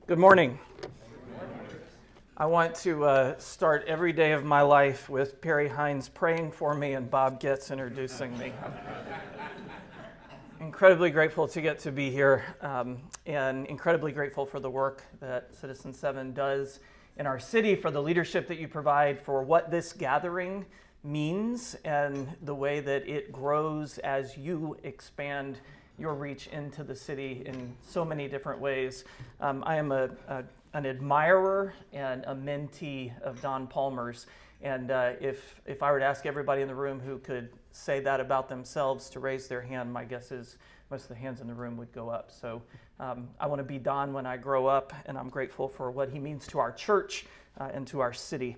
Good morning. I want to start every day of my life with Perry Hines praying for me and Bob Getz introducing me. I'm incredibly grateful to get to be here and incredibly grateful for the work that Citizen 7 does in our city, for the leadership that you provide, for what this gathering means and the way that it grows as you expand your reach into the city in so many different ways. I am an admirer and a mentee of Don Palmer's, and if I were to ask everybody in the room who could say that about themselves to raise their hand, my guess is most of the hands in the room would go up. So I want to be Don when I grow up, and I'm grateful for what he means to our church and to our city.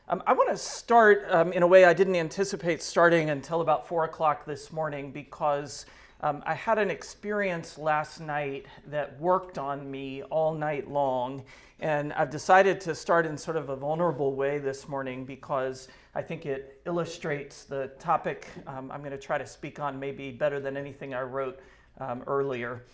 I want to start in a way I didn't anticipate starting until about 4 o'clock this morning, because I had an experience last night that worked on me all night long, and I've decided to start in sort of a vulnerable way this morning because I think it illustrates the topic I'm going to try to speak on maybe better than anything I wrote earlier.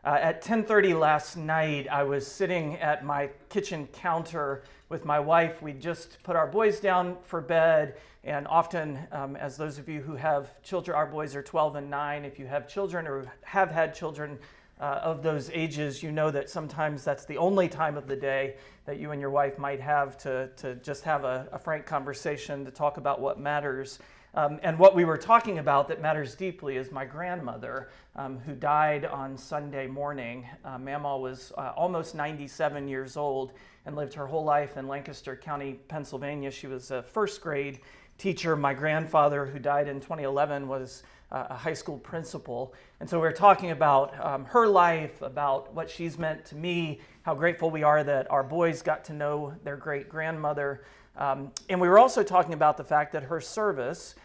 At 10:30 last night, I was sitting at my kitchen counter with my wife. We just put our boys down for bed, and often, as those of you who have children, our boys are 12 and 9. If you have children or have had children of those ages, you know that sometimes that's the only time of the day that you and your wife might have to just have a frank conversation to talk about what matters. And what we were talking about that matters deeply is my grandmother, who died on Sunday morning. Mama was almost 97 years old and lived her whole life in Lancaster County, Pennsylvania. She was a first grade teacher. My grandfather, who died in 2011, was a high school principal. And so we were talking about her life, about what she's meant to me, how grateful we are that our boys got to know their great-grandmother. And we were also talking about the fact that her service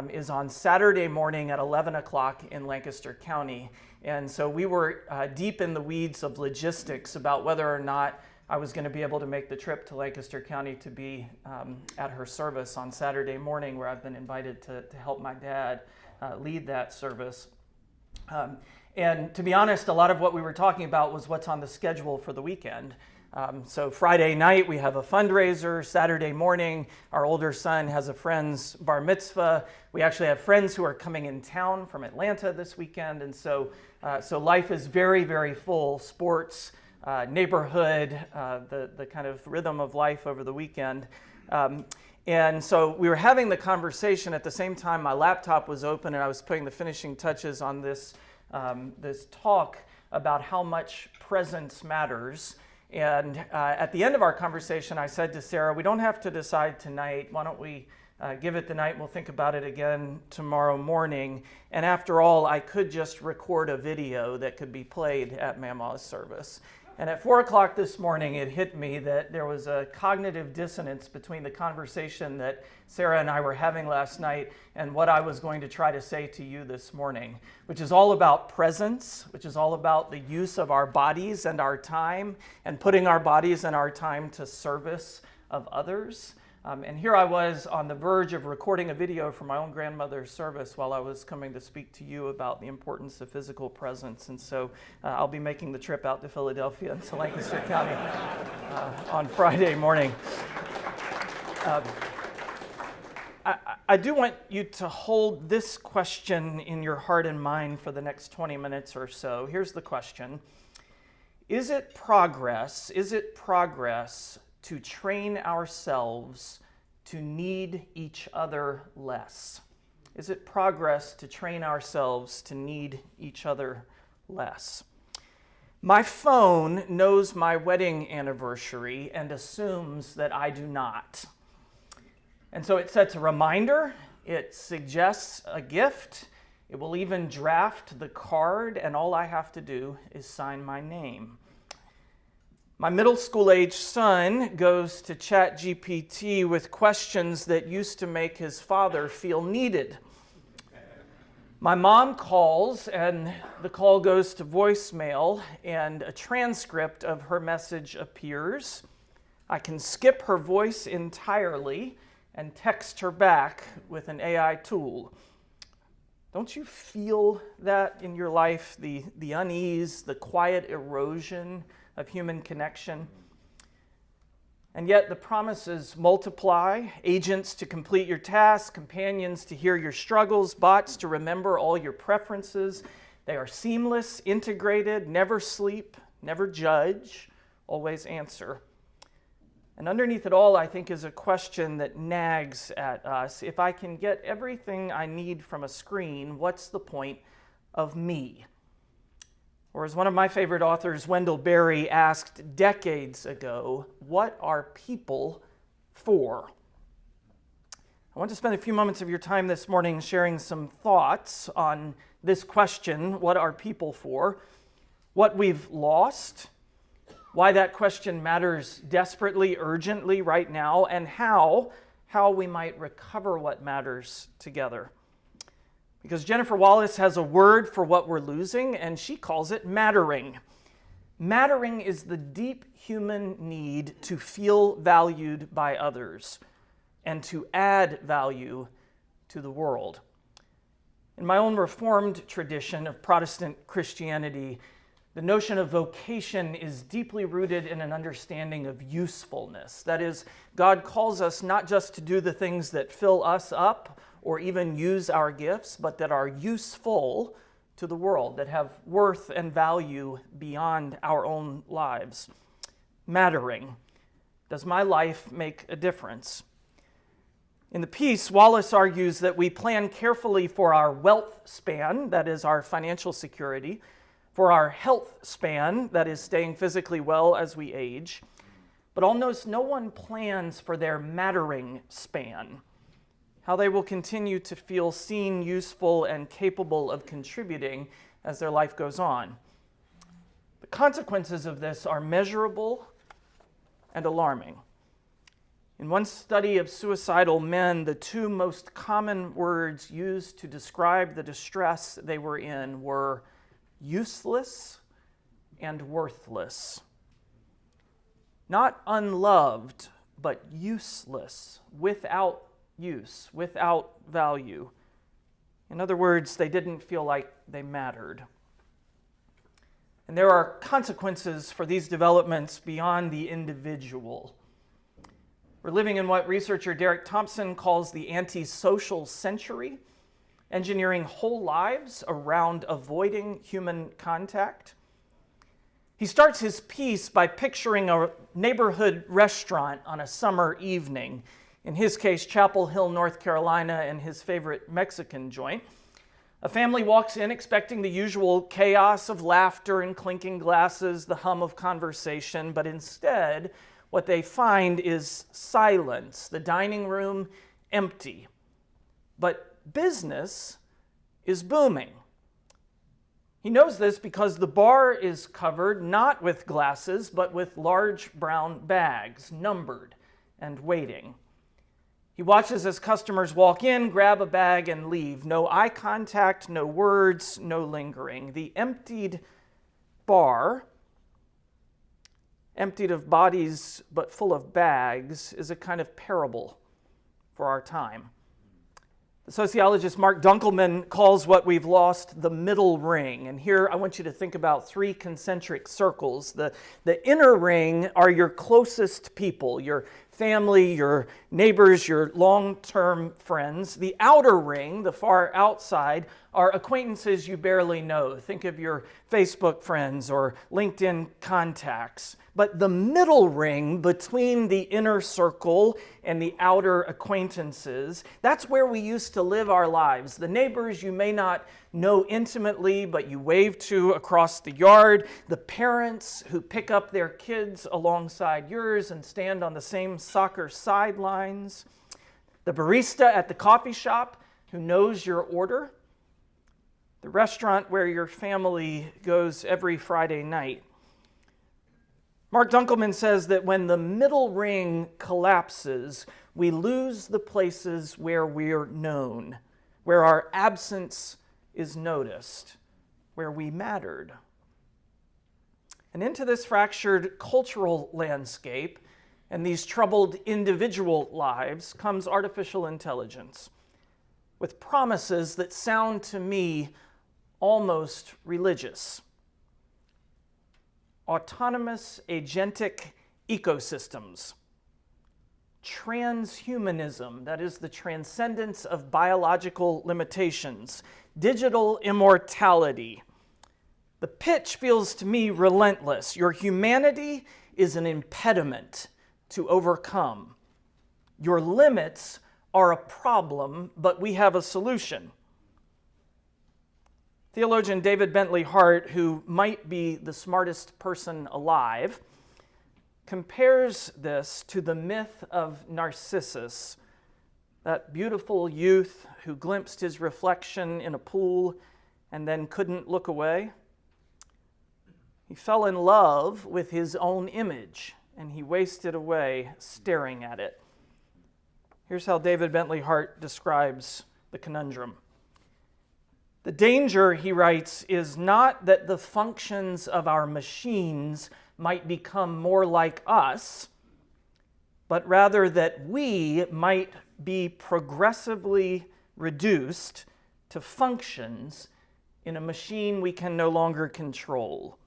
is on Saturday morning at 11 o'clock in Lancaster County. And so we were deep in the weeds of logistics about whether or not I was going to be able to make the trip to Lancaster County to be at her service on Saturday morning, where I've been invited to help my dad lead that service. And to be honest, a lot of what we were talking about was what's on the schedule for the weekend. So Friday night we have a fundraiser. Saturday morning our older son has a friend's bar mitzvah. We actually have friends who are coming in town from Atlanta this weekend, and so life is very, very full. Sports, neighborhood, the kind of rhythm of life over the weekend. And so we were having the conversation at the same time my laptop was open and I was putting the finishing touches on this talk about how much presence matters. And at the end of our conversation, I said to Sarah, we don't have to decide tonight. Why don't we give it the night? We'll think about it again tomorrow morning. And after all, I could just record a video that could be played at Mama's service. And at 4 o'clock this morning, it hit me that there was a cognitive dissonance between the conversation that Sarah and I were having last night and what I was going to try to say to you this morning, which is all about presence, which is all about the use of our bodies and our time and putting our bodies and our time to service of others. And here I was on the verge of recording a video for my own grandmother's service while I was coming to speak to you about the importance of physical presence. And so I'll be making the trip out to Philadelphia and to Lancaster County on Friday morning. I do want you to hold this question in your heart and mind for the next 20 minutes or so. Here's the question. Is it progress to train ourselves to need each other less? Is it progress to train ourselves to need each other less? My phone knows my wedding anniversary and assumes that I do not. And so it sets a reminder, it suggests a gift, it will even draft the card, and all I have to do is sign my name. My middle school age son goes to ChatGPT with questions that used to make his father feel needed. My mom calls and the call goes to voicemail and a transcript of her message appears. I can skip her voice entirely and text her back with an AI tool. Don't you feel that in your life, the unease, the quiet erosion of human connection. And yet the promises multiply: agents to complete your tasks, companions to hear your struggles, bots to remember all your preferences. They are seamless, integrated, never sleep, never judge, always answer. And underneath it all, I think, is a question that nags at us. If I can get everything I need from a screen, what's the point of me? Or as one of my favorite authors, Wendell Berry, asked decades ago, what are people for? I want to spend a few moments of your time this morning sharing some thoughts on this question, what are people for? What we've lost, why that question matters desperately, urgently right now, and how we might recover what matters together. Because Jennifer Wallace has a word for what we're losing, and she calls it mattering. Mattering is the deep human need to feel valued by others and to add value to the world. In my own Reformed tradition of Protestant Christianity, the notion of vocation is deeply rooted in an understanding of usefulness. That is, God calls us not just to do the things that fill us up or even use our gifts, but that are useful to the world, that have worth and value beyond our own lives. Mattering. Does my life make a difference? In the piece, Wallace argues that we plan carefully for our wealth span, that is our financial security, for our health span, that is staying physically well as we age, but almost no one plans for their mattering span, how they will continue to feel seen, useful, and capable of contributing as their life goes on. The consequences of this are measurable and alarming. In one study of suicidal men, the two most common words used to describe the distress they were in were useless and worthless. Not unloved, but useless, without use, without value. In other words, they didn't feel like they mattered. And there are consequences for these developments beyond the individual. We're living in what researcher Thompson calls the antisocial century, engineering whole lives around avoiding human contact. He starts his piece by picturing a neighborhood restaurant on a summer evening, in his case, Chapel Hill, North Carolina, and his favorite Mexican joint. A family walks in expecting the usual chaos of laughter and clinking glasses, the hum of conversation, but instead, what they find is silence, the dining room empty. But business is booming. He knows this because the bar is covered not with glasses, but with large brown bags, numbered and waiting. He watches as customers walk in, grab a bag, and leave. No eye contact, no words, no lingering. The emptied bar, emptied of bodies but full of bags, is a kind of parable for our time. The sociologist Mark Dunkelman calls what we've lost the middle ring. And here I want you to think about three concentric circles. The inner ring are your closest people, your family, your neighbors, your long-term friends. The outer ring, the far outside, are acquaintances you barely know. Think of your Facebook friends or LinkedIn contacts. But the middle ring between the inner circle and the outer acquaintances, that's where we used to live our lives. The neighbors you may not know intimately, but you wave to across the yard. The parents who pick up their kids alongside yours and stand on the same soccer sidelines. The barista at the coffee shop who knows your order. The restaurant where your family goes every Friday night. Mark Dunkelman says that when the middle ring collapses, we lose the places where we're known, where our absence is noticed, where we mattered. And into this fractured cultural landscape and these troubled individual lives comes artificial intelligence, with promises that sound to me almost religious. autonomous agentic ecosystems, transhumanism, that is the transcendence of biological limitations, digital immortality. The pitch feels to me relentless. Your humanity is an impediment to overcome. Your limits are a problem, but we have a solution. Theologian David Bentley Hart, who might be the smartest person alive, compares this to the myth of Narcissus, that beautiful youth who glimpsed his reflection in a pool and then couldn't look away. He fell in love with his own image, and he wasted away staring at it. Here's how David Bentley Hart describes the conundrum. The danger, he writes, is not that the functions of our machines might become more like us, but rather that we might be progressively reduced to functions in a machine we can no longer control.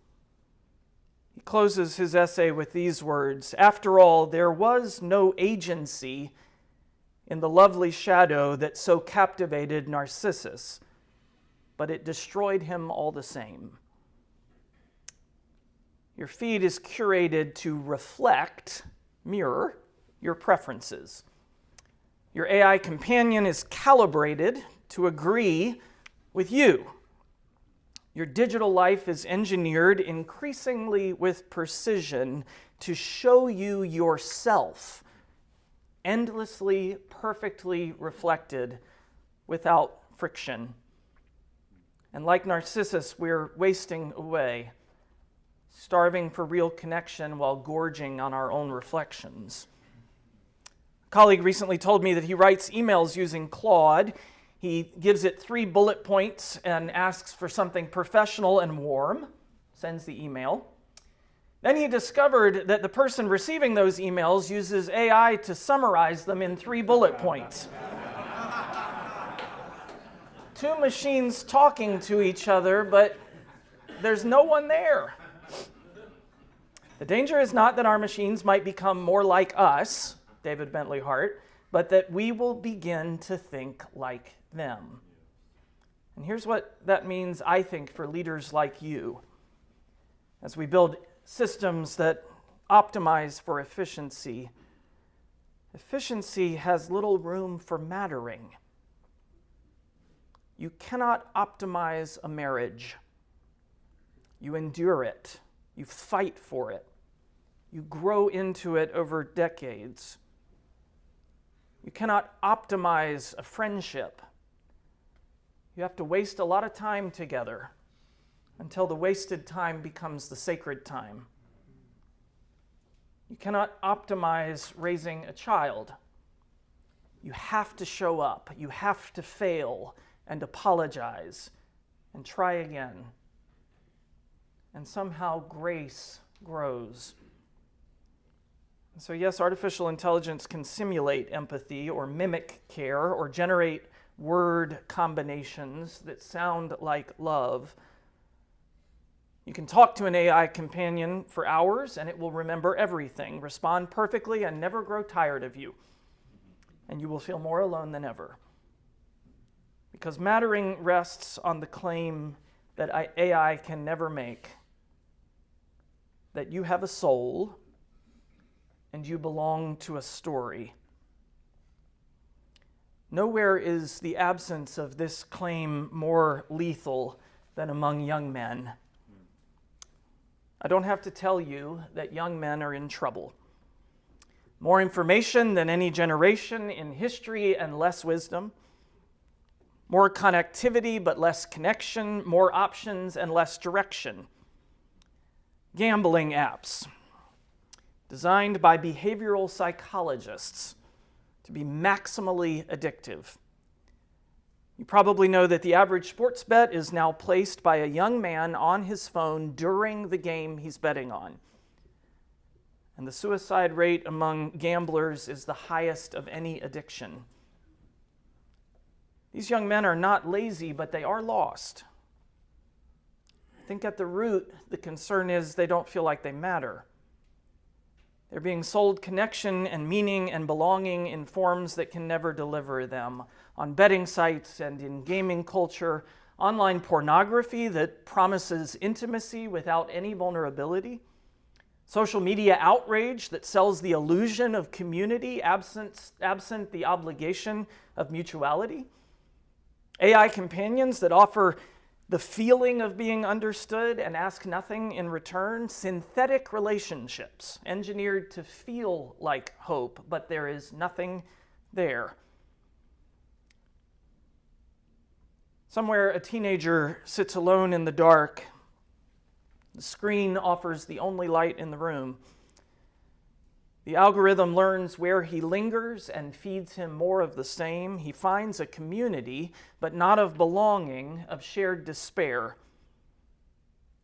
He closes his essay with these words: "After all, there was no agency in the lovely shadow that so captivated Narcissus, but it destroyed him all the same." Your feed is curated to reflect, mirror, your preferences. Your AI companion is calibrated to agree with you. Your digital life is engineered increasingly with precision to show you yourself, endlessly, perfectly reflected without friction. And like Narcissus, we're wasting away, starving for real connection while gorging on our own reflections. A colleague recently told me that he writes emails using Claude. He gives it 3 bullet points and asks for something professional and warm, sends the email. Then he discovered that the person receiving those emails uses AI to summarize them in 3 bullet points. 2 machines talking to each other, but there's no one there. The danger is not that our machines might become more like us, David Bentley Hart, but that we will begin to think like them. And here's what that means, I think, for leaders like you. As we build systems that optimize for efficiency, efficiency has little room for mattering. You cannot optimize a marriage. You endure it. You fight for it. You grow into it over decades. You cannot optimize a friendship. You have to waste a lot of time together until the wasted time becomes the sacred time. You cannot optimize raising a child. You have to show up. You have to fail and apologize and try again. And somehow grace grows. So yes, artificial intelligence can simulate empathy or mimic care or generate word combinations that sound like love. You can talk to an AI companion for hours and it will remember everything, respond perfectly, and never grow tired of you. And you will feel more alone than ever. Because mattering rests on the claim that AI can never make, that you have a soul and you belong to a story. Nowhere is the absence of this claim more lethal than among young men. I don't have to tell you that young men are in trouble. More information than any generation in history and less wisdom. More connectivity but less connection. More options and less direction. Gambling apps, designed by behavioral psychologists to be maximally addictive. You probably know that the average sports bet is now placed by a young man on his phone during the game he's betting on. And the suicide rate among gamblers is the highest of any addiction. These young men are not lazy, but they are lost. I think at the root, the concern is they don't feel like they matter. They're being sold connection and meaning and belonging in forms that can never deliver them. On betting sites and in gaming culture, online pornography that promises intimacy without any vulnerability, social media outrage that sells the illusion of community absent the obligation of mutuality, AI companions that offer the feeling of being understood and ask nothing in return, synthetic relationships engineered to feel like hope, but there is nothing there. Somewhere a teenager sits alone in the dark. The screen offers the only light in the room. The algorithm learns where he lingers and feeds him more of the same. He finds a community, but not of belonging, of shared despair.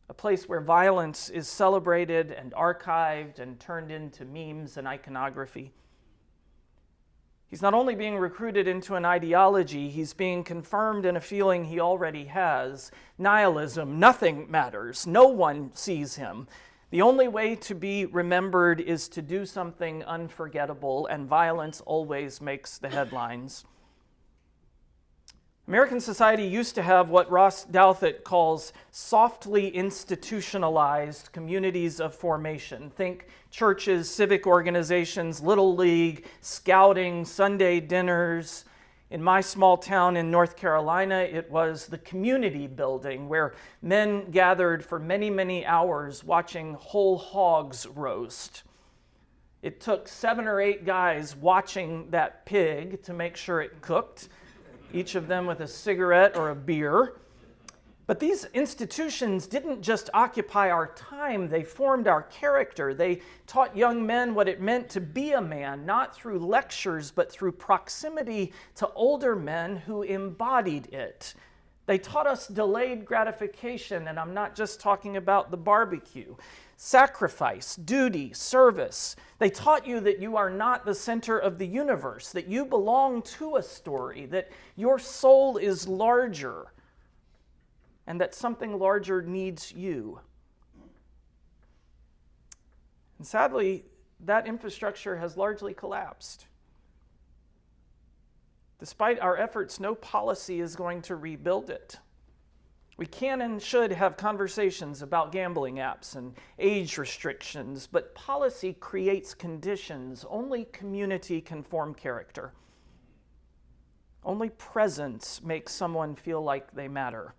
A place where violence is celebrated and archived and turned into memes and iconography. He's not only being recruited into an ideology, he's being confirmed in a feeling he already has. Nihilism, nothing matters, no one sees him. The only way to be remembered is to do something unforgettable, and violence always makes the headlines. American society used to have what Ross Douthat calls softly institutionalized communities of formation. Think churches, civic organizations, Little League, scouting, Sunday dinners. In my small town in North Carolina, it was the community building where men gathered for many, many hours watching whole hogs roast. It took 7 or 8 guys watching that pig to make sure it cooked, each of them with a cigarette or a beer. But these institutions didn't just occupy our time, they formed our character. They taught young men what it meant to be a man, not through lectures, but through proximity to older men who embodied it. They taught us delayed gratification, and I'm not just talking about the barbecue. Sacrifice, duty, service. They taught you that you are not the center of the universe, that you belong to a story, that your soul is larger, and that something larger needs you. And sadly, that infrastructure has largely collapsed. Despite our efforts, no policy is going to rebuild it. We can and should have conversations about gambling apps and age restrictions, but policy creates conditions. Only community can form character. Only presence makes someone feel like they matter.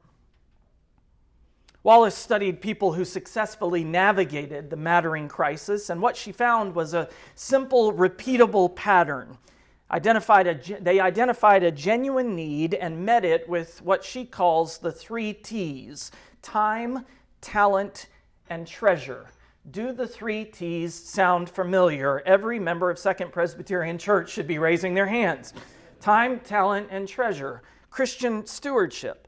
Wallace studied people who successfully navigated the mattering crisis, and what she found was a simple, repeatable pattern. They identified a genuine need and met it with what she calls the 3 T's: time, talent, and treasure. Do the 3 T's sound familiar? Every member of Second Presbyterian Church should be raising their hands. Time, talent, and treasure. Christian stewardship.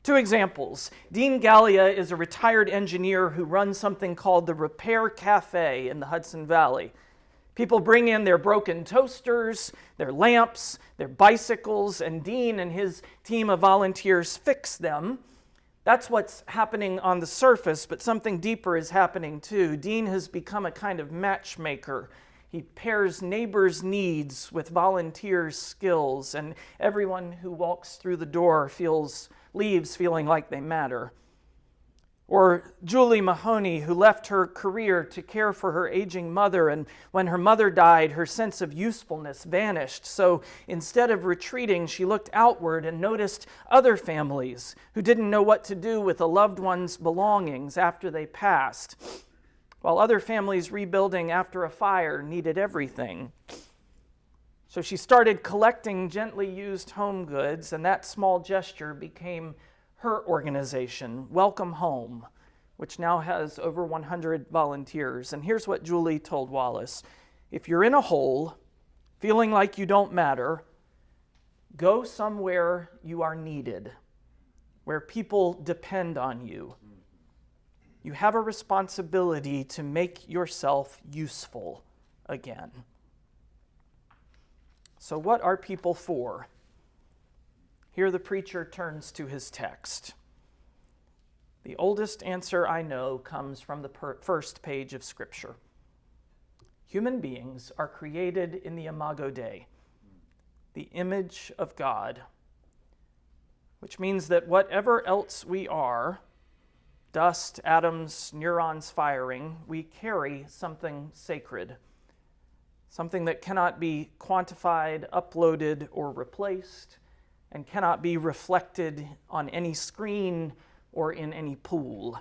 2 examples. Dean Gallia is a retired engineer who runs something called the Repair Cafe in the Hudson Valley. People bring in their broken toasters, their lamps, their bicycles, and Dean and his team of volunteers fix them. That's what's happening on the surface, but something deeper is happening too. Dean has become a kind of matchmaker. He pairs neighbors' needs with volunteers' skills, and everyone who walks through the door leaves feeling like they matter. Or Julie Mahoney, who left her career to care for her aging mother, and when her mother died, her sense of usefulness vanished. So instead of retreating, she looked outward and noticed other families who didn't know what to do with a loved one's belongings after they passed, while other families rebuilding after a fire needed everything. So she started collecting gently used home goods, and that small gesture became her organization, Welcome Home, which now has over 100 volunteers. And here's what Julie told Wallace: if you're in a hole, feeling like you don't matter, go somewhere you are needed, where people depend on you. You have a responsibility to make yourself useful again. So what are people for? Here the preacher turns to his text. The oldest answer I know comes from the first page of Scripture. Human beings are created in the Imago Dei, the image of God, which means that whatever else we are, dust, atoms, neurons firing, we carry something sacred, something that cannot be quantified, uploaded, or replaced, and cannot be reflected on any screen or in any pool.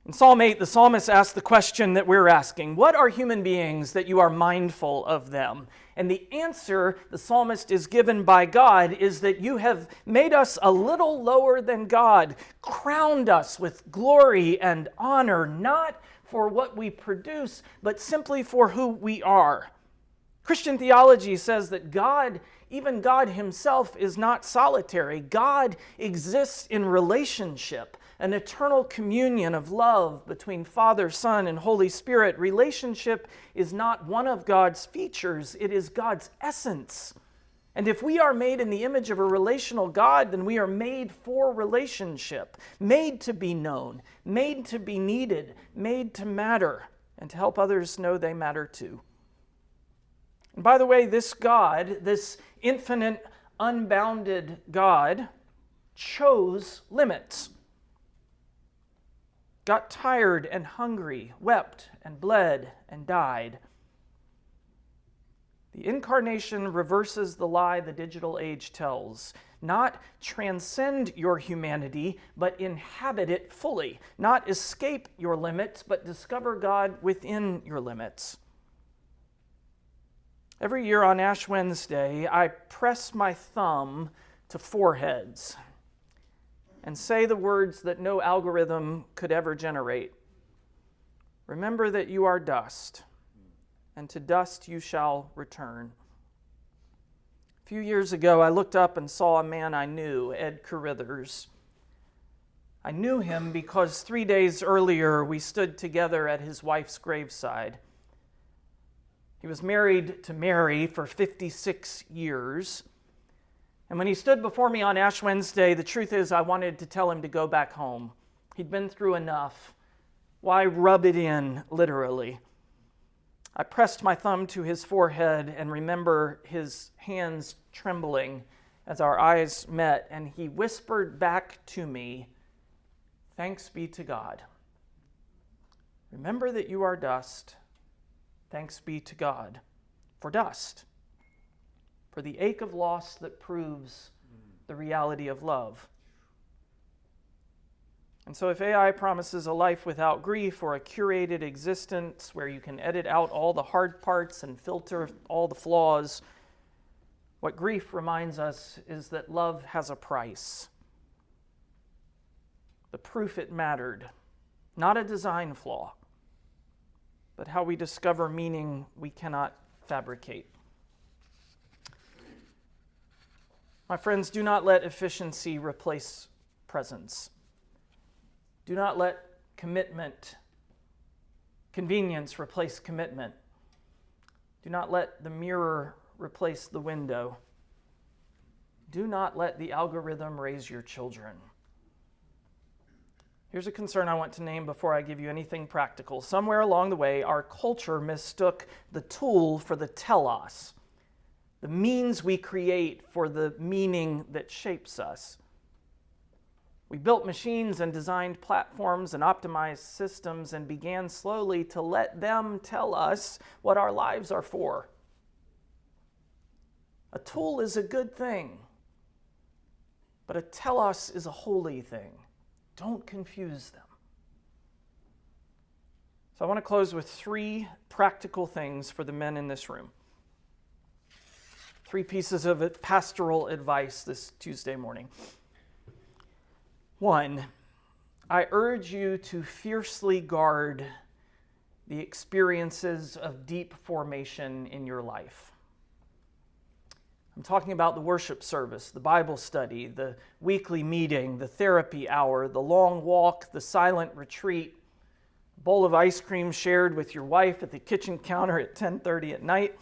In Psalm 8, the psalmist asks the question that we're asking: what are human beings that you are mindful of them? And the answer the psalmist is given by God is that you have made us a little lower than God, crowned us with glory and honor, not for what we produce, but simply for who we are. Christian theology says that God, even God himself, is not solitary. God exists in relationship, an eternal communion of love between Father, Son, and Holy Spirit. Relationship is not one of God's features, it is God's essence. And if we are made in the image of a relational God, then we are made for relationship, made to be known, made to be needed, made to matter, and to help others know they matter too. And by the way, this God, this infinite, unbounded God, chose limits. Got tired and hungry, wept and bled and died. The Incarnation reverses the lie the digital age tells. Not transcend your humanity, but inhabit it fully. Not escape your limits, but discover God within your limits. Every year on Ash Wednesday, I press my thumb to foreheads and say the words that no algorithm could ever generate. Remember that you are dust, and to dust you shall return. A few years ago, I looked up and saw a man I knew, Ed Carithers. I knew him because 3 days earlier we stood together at his wife's graveside. He was married to Mary for 56 years. And when he stood before me on Ash Wednesday, the truth is I wanted to tell him to go back home. He'd been through enough. Why rub it in, literally? I pressed my thumb to his forehead and remember his hands trembling as our eyes met, and he whispered back to me, "Thanks be to God. Remember that you are dust. Thanks be to God for dust, for the ache of loss that proves the reality of love." And so if AI promises a life without grief or a curated existence where you can edit out all the hard parts and filter all the flaws, what grief reminds us is that love has a price. The proof it mattered, not a design flaw, but how we discover meaning we cannot fabricate. My friends, do not let efficiency replace presence. Do not let convenience replace commitment. Do not let the mirror replace the window. Do not let the algorithm raise your children. Here's a concern I want to name before I give you anything practical. Somewhere along the way, our culture mistook the tool for the telos, the means we create for the meaning that shapes us. We built machines and designed platforms and optimized systems and began slowly to let them tell us what our lives are for. A tool is a good thing, but a telos is a holy thing. Don't confuse them. So I want to close with 3 practical things for the men in this room. 3 pieces of pastoral advice this Tuesday morning. 1, I urge you to fiercely guard the experiences of deep formation in your life. I'm talking about the worship service, the Bible study, the weekly meeting, the therapy hour, the long walk, the silent retreat, bowl of ice cream shared with your wife at the kitchen counter at 10:30 at night,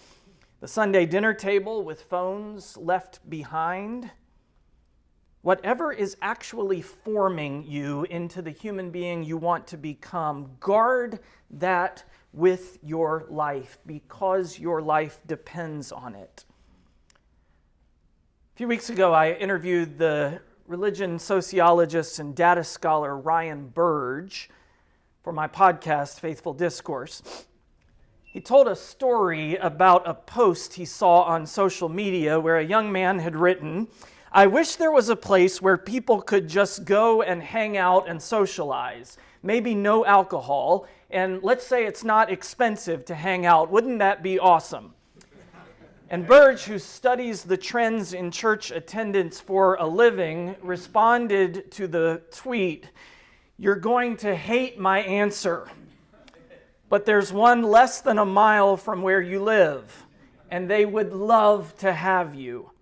the Sunday dinner table with phones left behind. whatever is actually forming you into the human being you want to become, guard that with your life because your life depends on it. A few weeks ago, I interviewed the religion sociologist and data scholar Ryan Burge for my podcast, Faithful Discourse. He told a story about a post he saw on social media where a young man had written, "I wish there was a place where people could just go and hang out and socialize. Maybe no alcohol, and let's say it's not expensive to hang out. Wouldn't that be awesome?" And Burge, who studies the trends in church attendance for a living, responded to the tweet, "You're going to hate my answer, but there's one less than a mile from where you live, and they would love to have you."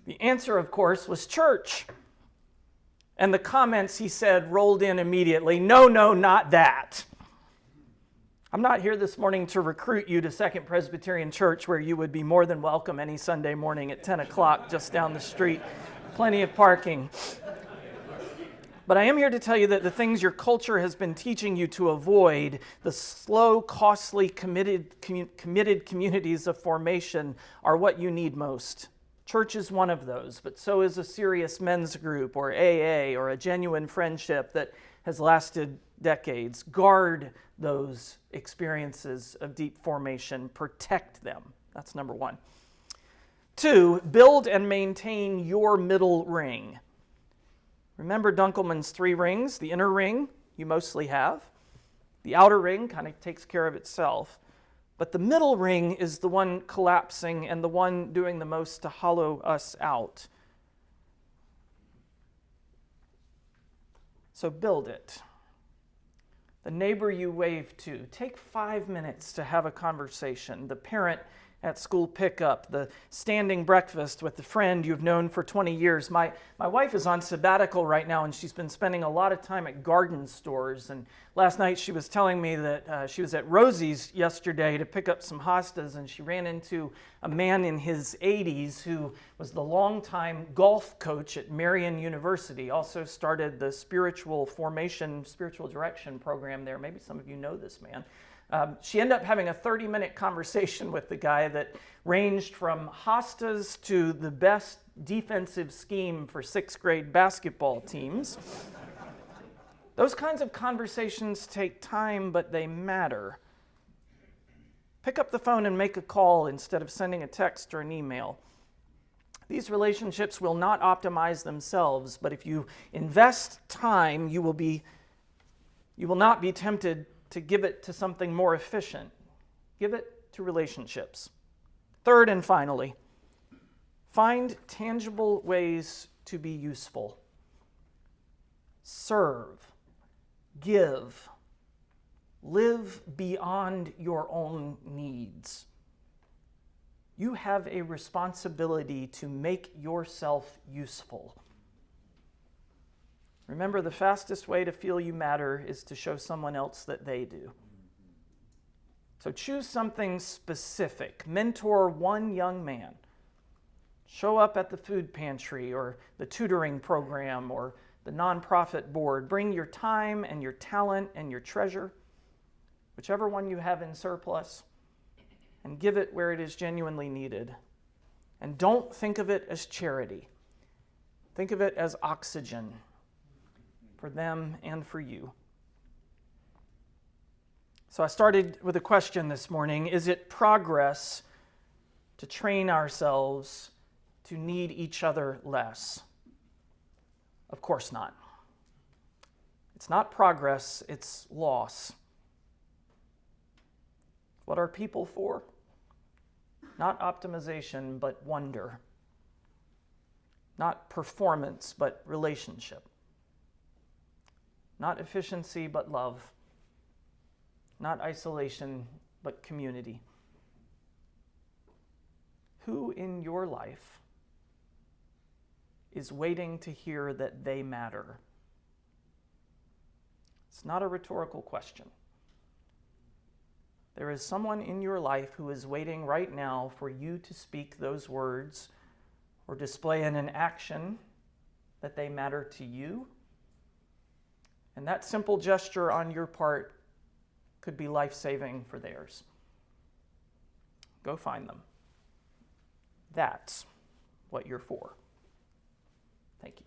The answer, of course, was church. And the comments, he said, rolled in immediately. No, not that. I'm not here this morning to recruit you to Second Presbyterian Church, where you would be more than welcome any Sunday morning at 10 o'clock just down the street. Plenty of parking. But I am here to tell you that the things your culture has been teaching you to avoid, the slow, costly, committed communities of formation, are what you need most. Church is one of those, but so is a serious men's group or AA or a genuine friendship that has lasted decades. Guard those experiences of deep formation. Protect them. That's number one. 2, build and maintain your middle ring. Remember Dunkelman's 3 rings? The inner ring you mostly have. The outer ring kind of takes care of itself. But the middle ring is the one collapsing and the one doing the most to hollow us out. So build it. The neighbor you wave to, take 5 minutes to have a conversation. The parent at school pickup, the standing breakfast with the friend you've known for 20 years. My wife is on sabbatical right now, and she's been spending a lot of time at garden stores. And last night she was telling me that she was at Rosie's yesterday to pick up some hostas, and she ran into a man in his 80s who was the longtime golf coach at Marian University, also started the spiritual direction program there. Maybe some of you know this man. She ended up having a 30-minute conversation with the guy that ranged from hostas to the best defensive scheme for 6th grade basketball teams. Those kinds of conversations take time, but they matter. Pick up the phone and make a call instead of sending a text or an email. These relationships will not optimize themselves, but if you invest time, you will not be tempted to give it to something more efficient. Give it to relationships. 3rd and finally, find tangible ways to be useful. Serve, give, live beyond your own needs. You have a responsibility to make yourself useful. Remember, the fastest way to feel you matter is to show someone else that they do. So choose something specific. Mentor one young man. Show up at the food pantry or the tutoring program or the nonprofit board. Bring your time and your talent and your treasure, whichever one you have in surplus, and give it where it is genuinely needed. And don't think of it as charity. Think of it as oxygen for them and for you. So I started with a question this morning. Is it progress to train ourselves to need each other less? Of course not. It's not progress, it's loss. What are people for? Not optimization, but wonder. Not performance, but relationship. Not efficiency, but love. Not isolation, but community. Who in your life is waiting to hear that they matter? It's not a rhetorical question. There is someone in your life who is waiting right now for you to speak those words or display in an action that they matter to you. And that simple gesture on your part could be life-saving for theirs. Go find them. That's what you're for. Thank you.